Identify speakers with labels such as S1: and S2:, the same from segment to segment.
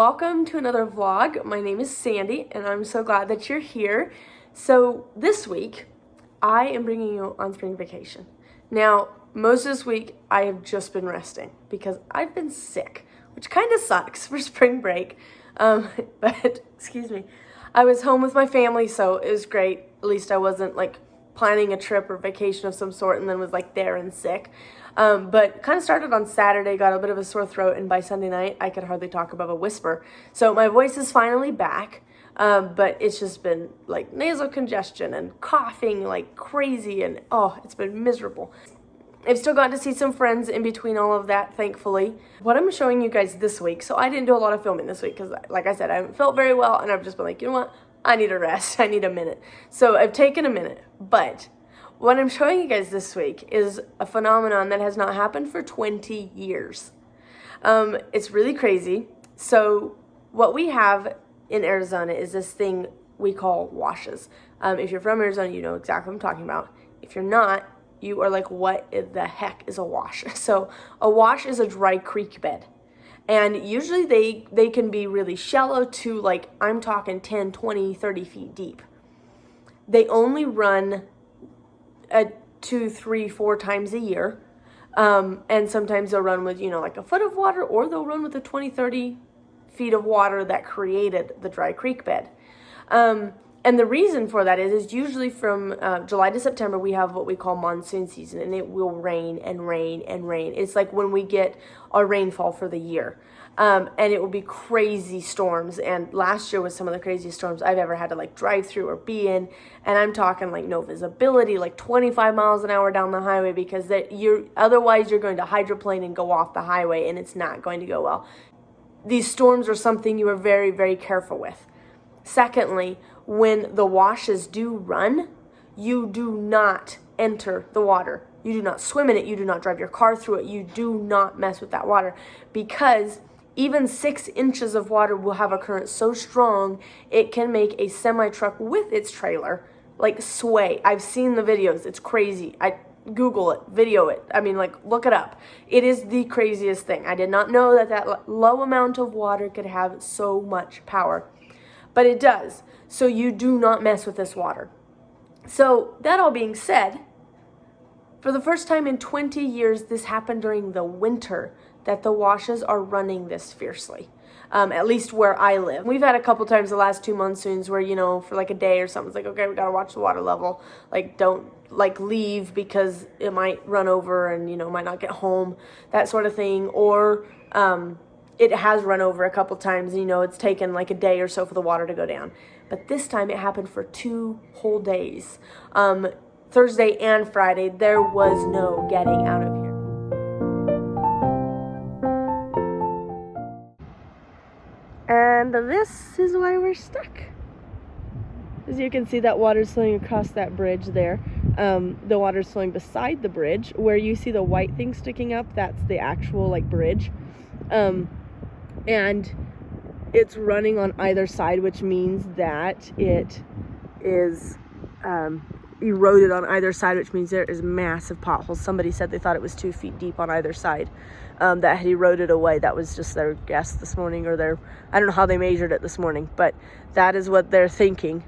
S1: welcome to another vlog. My name is Sandy and I'm so glad that you're here. So this week I am bringing you on spring vacation. Now most of this week I have just been resting because I've been sick, which kind of sucks for spring break. But excuse me, I was home with my family, so it was great. At least I wasn't like planning a trip or vacation of some sort and then was like there and sick. But kind of started on Saturday, got a bit of a sore throat, and by Sunday night I could hardly talk above a whisper. So my voice is finally back, but it's just been like nasal congestion and coughing like crazy, and it's been miserable. I've still gotten to see some friends in between all of that, thankfully. What I'm showing you guys this week, so I didn't do a lot of filming this week because, like I said, I haven't felt very well, and I've just been like, you know what, I need a rest, I need a minute. So I've taken a minute, but what I'm showing you guys this week is a phenomenon that has not happened for 20 years. It's really crazy. So what we have in Arizona is this thing we call washes. If you're from Arizona, you know exactly what I'm talking about. If you're not, you are like, what the heck is a wash? So a wash is a dry creek bed. And usually they can be really shallow to, like, I'm talking 10, 20, 30 feet deep. They only run 2, 3, 4 times a year. And sometimes they'll run with, like a foot of water, or they'll run with the 20, 30 feet of water that created the dry creek bed. And the reason for that is usually from July to September, we have what we call monsoon season, and it will rain and rain and rain. It's like when we get our rainfall for the year. And it will be crazy storms. And last year was some of the craziest storms I've ever had to like drive through or be in. And I'm talking like no visibility, like 25 miles an hour down the highway, because otherwise you're going to hydroplane and go off the highway, and it's not going to go well. These storms are something you are very, very careful with. Secondly, when the washes do run, you do not enter the water. You do not swim in it. You do not drive your car through it. You do not mess with that water, because even 6 inches of water will have a current so strong it can make a semi-truck with its trailer like sway. I've seen the videos. It's crazy. Google it, video it. I mean, like, look it up. It is the craziest thing. I did not know that low amount of water could have so much power, but it does. So you do not mess with this water. So that all being said, for the first time in 20 years, this happened during the winter, that the washes are running this fiercely. At least where I live. We've had a couple times the last 2 monsoons where, for like a day or something, it's like, okay, we gotta watch the water level. Like, don't leave because it might run over and, might not get home, that sort of thing. Or it has run over a couple times, and, it's taken like a day or so for the water to go down. But this time it happened for 2 whole days. Thursday and Friday, there was no getting out of here. And this is why we're stuck. As you can see, that water's flowing across that bridge there. The water's flowing beside the bridge. Where you see the white thing sticking up, that's the actual bridge. And it's running on either side, which means that it is eroded on either side, which means there is massive potholes. Somebody said they thought it was 2 feet deep on either side, that had eroded away. That was just their guess this morning, or I don't know how they measured it this morning, but that is what they're thinking.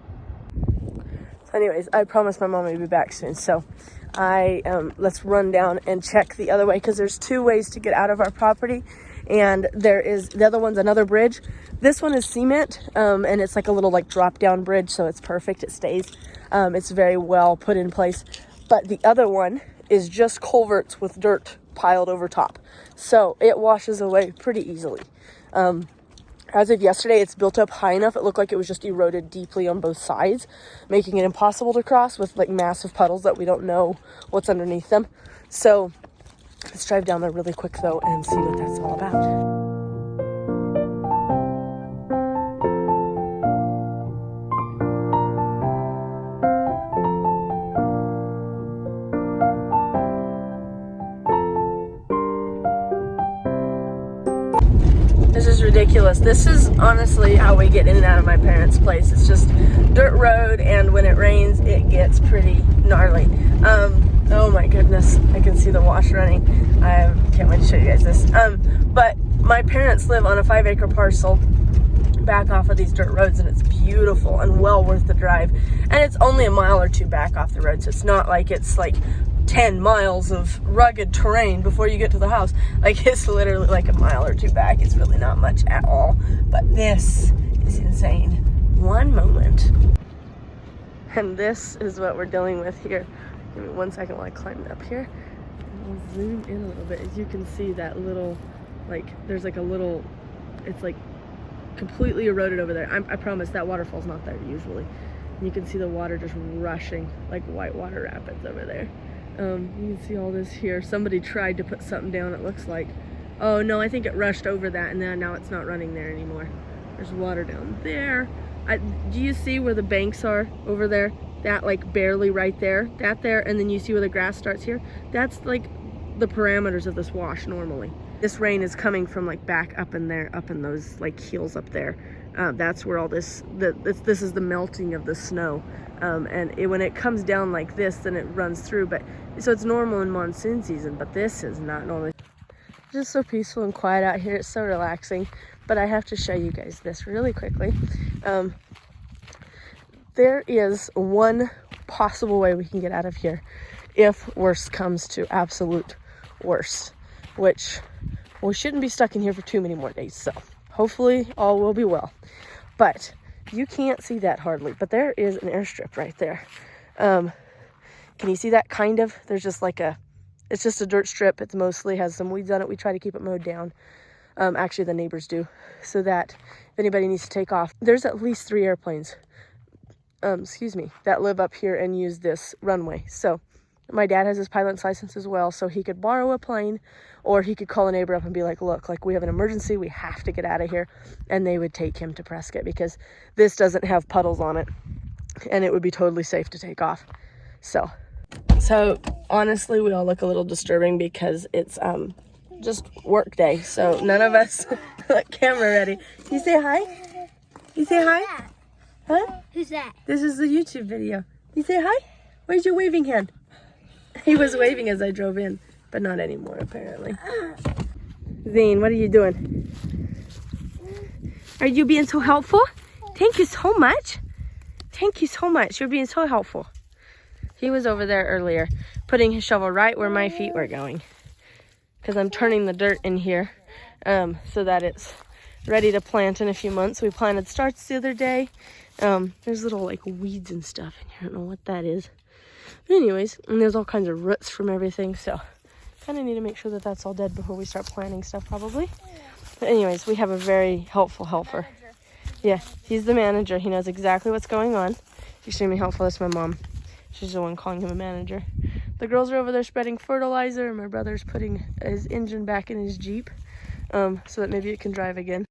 S1: So anyways, I promised my mom I'd be back soon, so let's run down and check the other way, because there's 2 ways to get out of our property. And the other one's another bridge. This one is cement, and it's like a little drop down bridge, so it's perfect. It stays. It's very well put in place. But the other one is just culverts with dirt piled over top, so it washes away pretty easily. As of yesterday, it's built up high enough. It looked like it was just eroded deeply on both sides, making it impossible to cross with massive puddles that we don't know what's underneath them. So let's drive down there really quick though and see what that's all about. This is ridiculous. This is honestly how we get in and out of my parents' place. It's just dirt road, and when it rains, it gets pretty gnarly. Oh my goodness, I can see the wash running. I can't wait to show you guys this. But my parents live on a 5-acre parcel back off of these dirt roads, and it's beautiful and well worth the drive. And it's only a mile or two back off the road, so it's not like it's like 10 miles of rugged terrain before you get to the house. Like, it's literally like a mile or two back. It's really not much at all, but this is insane. One moment. And this is what we're dealing with here. Give me 1 second while I climb up here. And I'll zoom in a little bit. As you can see, that little, like, there's like a little, it's like completely eroded over there. I promise that waterfall's not there usually. And you can see the water just rushing like whitewater rapids over there. You can see all this here. Somebody tried to put something down, it looks like. Oh no, I think it rushed over that, and then now it's not running there anymore. There's water down there. Do you see where the banks are over there? That like barely right there, that there, and then you see where the grass starts here? That's like the parameters of this wash normally. This rain is coming from like back up in there, up in those like hills up there. That's where all this is the melting of the snow. And when it comes down like this, then it runs through. But so it's normal in monsoon season, but this is not normal. It's just so peaceful and quiet out here. It's so relaxing. But I have to show you guys this really quickly. There is one possible way we can get out of here if worst comes to absolute worst, which we shouldn't be stuck in here for too many more days. So hopefully all will be well. But you can't see that hardly, but there is an airstrip right there. Can you see that? Kind of. There's just like it's just a dirt strip. It mostly has some weeds on it. We try to keep it mowed down. Actually, the neighbors do, so that if anybody needs to take off, there's at least 3 airplanes, that live up here and use this runway. So my dad has his pilot's license as well, so he could borrow a plane, or he could call a neighbor up and be like, look, like we have an emergency, we have to get out of here, and they would take him to Prescott because this doesn't have puddles on it, and it would be totally safe to take off. So honestly, we all look a little disturbing because it's just work day, so none of us look camera ready. You say hi? You say hi? Huh?
S2: Who's that?
S1: This is the YouTube video. You say hi? Where's your waving hand? He was waving as I drove in, but not anymore apparently. Zane, what are you doing? Are you being so helpful? Thank you so much. Thank you so much. You're being so helpful. He was over there earlier, putting his shovel right where my feet were going, because I'm turning the dirt in here so that it's ready to plant in a few months. We planted starts the other day. There's little like weeds and stuff in here. I don't know what that is. But anyways, and there's all kinds of roots from everything. So kind of need to make sure that that's all dead before we start planting stuff probably. But anyways, we have a very helpful helper. Yeah, he's the manager. He knows exactly what's going on. Extremely helpful. That's my mom. She's the one calling him a manager. The girls are over there spreading fertilizer, and my brother's putting his engine back in his Jeep so that maybe it can drive again.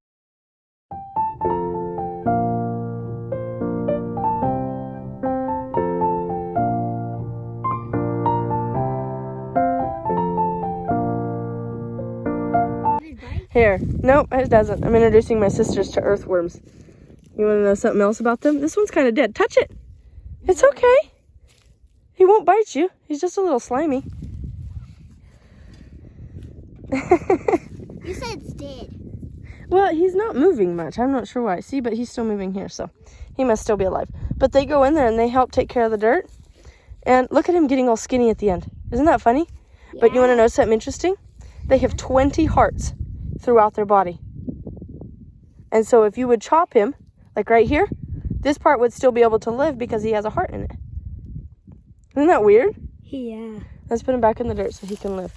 S1: Here. Nope, it doesn't. I'm introducing my sisters to earthworms. You want to know something else about them? This one's kind of dead. Touch it. It's okay. He won't bite you. He's just a little slimy.
S2: You said it's dead.
S1: Well, he's not moving much. I'm not sure why. See, but he's still moving here, so he must still be alive. But they go in there and they help take care of the dirt. And look at him getting all skinny at the end. Isn't that funny? Yeah. But you want to know something interesting? They have 20 hearts throughout their body. And so if you would chop him, like right here, this part would still be able to live because he has a heart in it. Isn't that weird?
S2: Yeah.
S1: Let's put him back in the dirt so he can live.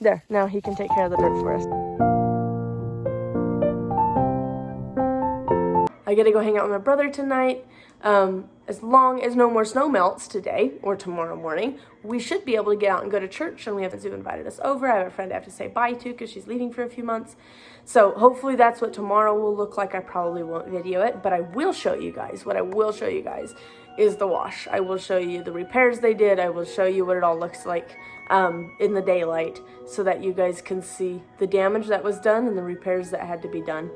S1: There, now he can take care of the dirt for us. I get to go hang out with my brother tonight. As long as no more snow melts today or tomorrow morning, we should be able to get out and go to church, and we have a zoo invited us over. I have a friend I have to say bye to because she's leaving for a few months. So hopefully that's what tomorrow will look like. I probably won't video it, but I will show you guys. What I will show you guys is the wash. I will show you the repairs they did. I will show you what it all looks like in the daylight so that you guys can see the damage that was done and the repairs that had to be done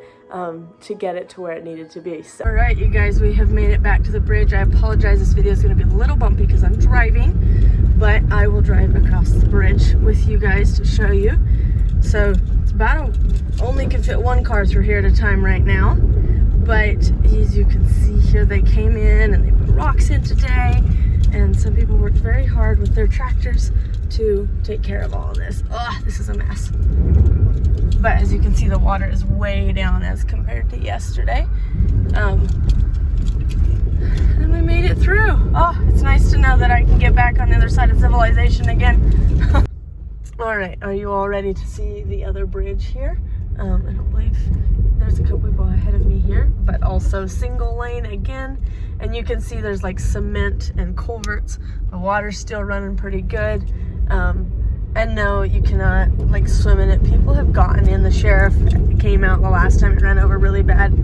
S1: to get it to where it needed to be. So. All right, you guys, we have made it back to the bridge. I apologize, this video is going to be a little bumpy because I'm driving, but I will drive across the bridge with you guys to show you. So it's only can fit one car through here at a time right now. But as you can see here, they came in and they put rocks in today. And some people worked very hard with their tractors to take care of all of this. Ugh, this is a mess. But as you can see, the water is way down as compared to yesterday. And we made it through. Oh, it's nice to know that I can get back on the other side of civilization again. All right, are you all ready to see the other bridge here? I don't believe there's a couple people ahead of me here, but also single lane again. And you can see there's like cement and culverts. The water's still running pretty good. And no, you cannot like swim in it. People have gotten in. The sheriff came out the last time it ran over really bad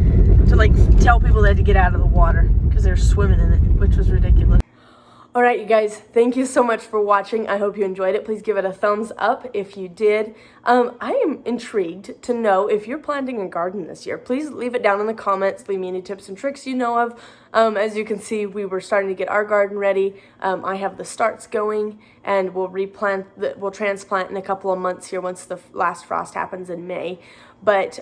S1: to like tell people they had to get out of the water because they're swimming in it, which was ridiculous. All right, you guys, thank you so much for watching. I hope you enjoyed it. Please give it a thumbs up if you did. I am intrigued to know if you're planting a garden this year. Please leave it down in the comments. Leave me any tips and tricks you know of. As you can see, we were starting to get our garden ready. I have the starts going, and we'll transplant in a couple of months here once the last frost happens in May. But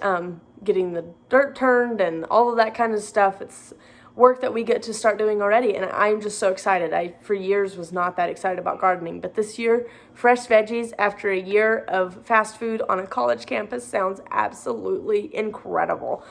S1: getting the dirt turned and all of that kind of stuff, it's work that we get to start doing already, and I'm just so excited. I for years was not that excited about gardening, but this year, fresh veggies after a year of fast food on a college campus sounds absolutely incredible.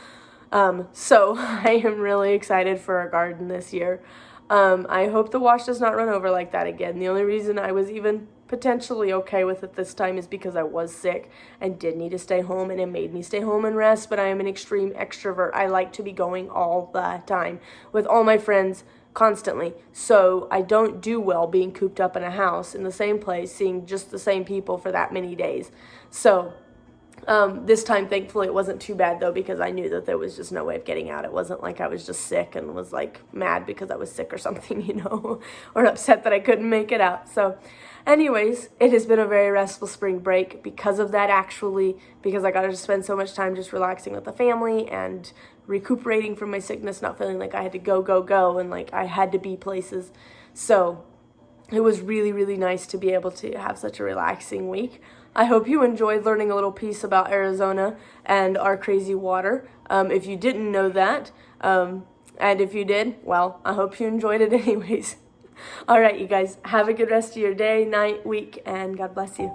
S1: So I am really excited for our garden this year. I hope the wash does not run over like that again. The only reason I was even potentially okay with it this time is because I was sick and did need to stay home, and it made me stay home and rest. But I am an extreme extrovert. I like to be going all the time with all my friends constantly. So I don't do well being cooped up in a house in the same place, seeing just the same people for that many days. So this time, thankfully, it wasn't too bad, though, because I knew that there was just no way of getting out. It wasn't like I was just sick and was, like, mad because I was sick or something, you know, or upset that I couldn't make it out. So, anyways, it has been a very restful spring break because of that, actually, because I got to spend so much time just relaxing with the family and recuperating from my sickness, not feeling like I had to go, and, like, I had to be places. So it was really, really nice to be able to have such a relaxing week. I hope you enjoyed learning a little piece about Arizona and our crazy water. If you didn't know that, and if you did, well, I hope you enjoyed it anyways. All right, you guys, have a good rest of your day, night, week, and God bless you.